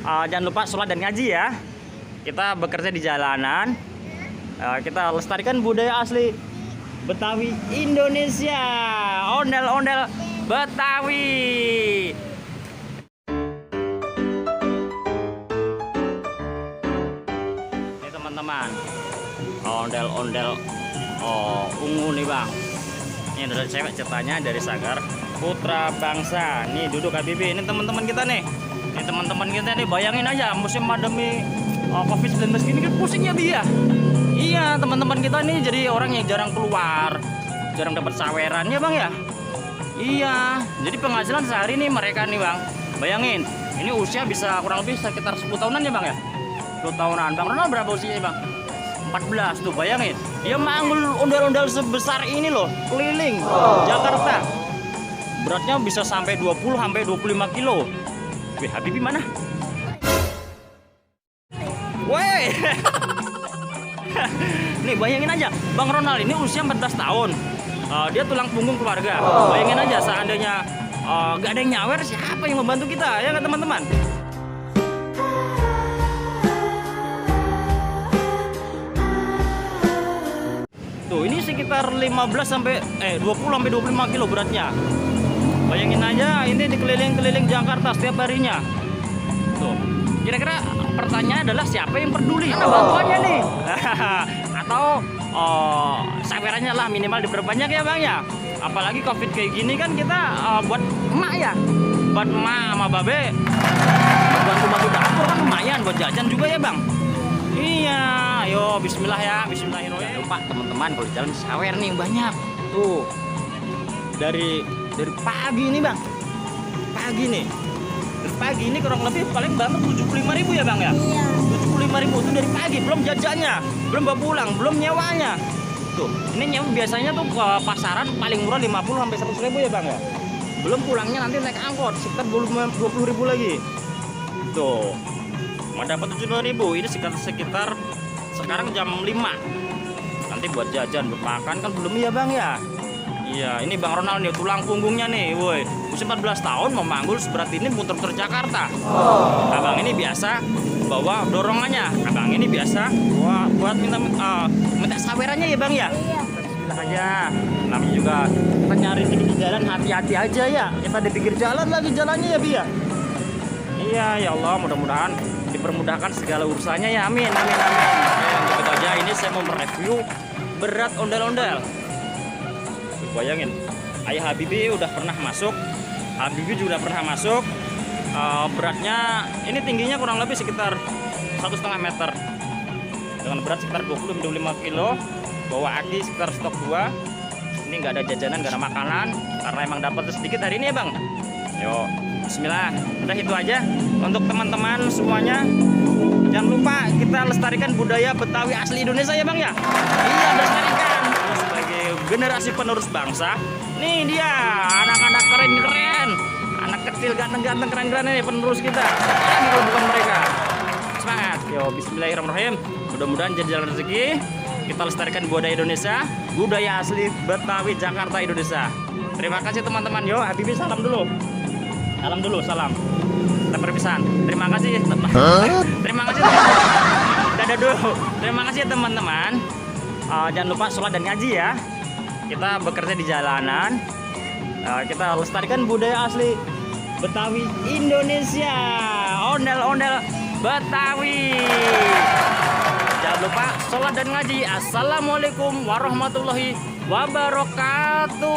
Jangan lupa sholat dan ngaji ya. Kita bekerja di jalanan. Kita lestarikan budaya asli Betawi Indonesia. Ondel-ondel Betawi. Ini teman-teman, ondel-ondel ungu nih bang. Ini dari cewek ceritanya dari Sanggar Putra Bangsa. Nih duduk Habibie. Ini teman-teman kita nih. Ini teman-teman kita nih, bayangin aja musim pandemi COVID-19 gini kan pusing ya dia. Iya, teman-teman kita nih jadi orang yang jarang keluar, jarang dapat saweran ya bang ya. Iya, jadi penghasilan sehari nih mereka nih bang. Bayangin, ini usia bisa kurang lebih sekitar 10 tahunan ya bang ya. 10 tahunan. Bang Ronald berapa usianya bang? 14 tuh, bayangin. Dia manggul ondel-ondel sebesar ini loh, keliling Jakarta. Beratnya bisa sampai 20 sampai 25 kilo. Wih, Habibie mana? Woi. Nih bayangin aja, Bang Ronald ini usia 14 tahun. Dia tulang punggung keluarga. Bayangin aja seandainya gak ada yang nyawer, siapa yang membantu kita ya nggak teman-teman? Tuh ini sekitar 20 sampai 25 kilo beratnya. Bayangin aja ini dikeliling-keliling Jakarta setiap harinya. Tuh. Kira-kira pertanyaan adalah siapa yang peduli? Ada bantuannya nih. Atau sawerannya lah minimal diperbanyak ya bang ya. Apalagi COVID kayak gini kan kita buat emak ya. Buat emak sama babe. Bantu-bantu dapur kan lumayan buat jajan juga ya bang. Iya, ayo bismillah ya, bismillahirrahmanirrahim. Lupa teman-teman kalau di jalan sawer nih banyak. Tuh. Dari pagi nih bang. Pagi nih. Pagi ini kurang lebih paling banget 75.000 ya bang ya? Iya. 75.000 itu dari pagi, belum jajannya, belum bawa pulang, belum nyewanya. Tuh, ini nyewa biasanya tuh ke pasaran paling murah 50 sampai 100.000 ya bang ya? Belum pulangnya nanti naik angkot sekitar 20.000 lagi. Tuh, mau dapat 75.000, ini sekitar sekarang jam 5. Nanti buat jajan, buat makan kan belum ya bang ya? Iya, ini Bang Ronald nih, tulang punggungnya nih, woi. Usia 14 tahun memanggul seberat ini muter-muter Jakarta. Abang ini biasa bawa dorongannya. Abang ini biasa buat minta sawerannya ya Bang ya? Iya. Bismillah aja. Namanya juga kita nyari di jalan, hati-hati aja ya. Kita di pinggir jalan lagi jalannya ya Bi ya? Iya, ya Allah, mudah-mudahan dipermudahkan segala urusannya ya, amin, amin, amin. Untuk itu aja, ini saya mau mereview berat ondel-ondel. Bayangin, ayah Habibie udah pernah masuk, Habibie juga pernah masuk. Beratnya ini tingginya kurang lebih sekitar 1,5 meter dengan berat sekitar 20-25 kilo. Bawa aki sekitar stok 2. Ini nggak ada jajanan, nggak ada makanan karena emang dapat sedikit hari ini ya bang. Yo, bismillah. Udah itu aja untuk teman-teman semuanya. Jangan lupa kita lestarikan budaya Betawi asli Indonesia ya bang ya. Iya, lestarikan. Generasi penerus bangsa. Nih dia anak-anak keren-keren, anak kecil ganteng-ganteng keren-keren ini penerus kita. Ini kalau bukan mereka. Semangat. Yo, bismillahirrahmanirrahim. Mudah-mudahan jadi jalan rezeki. Kita lestarikan budaya Indonesia, budaya asli Betawi Jakarta Indonesia. Terima kasih teman-teman. Yo, Habibie salam dulu. Salam dulu, salam. Kita perpisahan. Terima kasih. Terima kasih. Dadah dulu. Terima kasih teman-teman. Jangan lupa sholat dan ngaji ya. Kita bekerja di jalanan. Kita lestarikan budaya asli Betawi Indonesia. Ondel-ondel Betawi. Jangan lupa sholat dan ngaji. Assalamualaikum warahmatullahi wabarakatuh.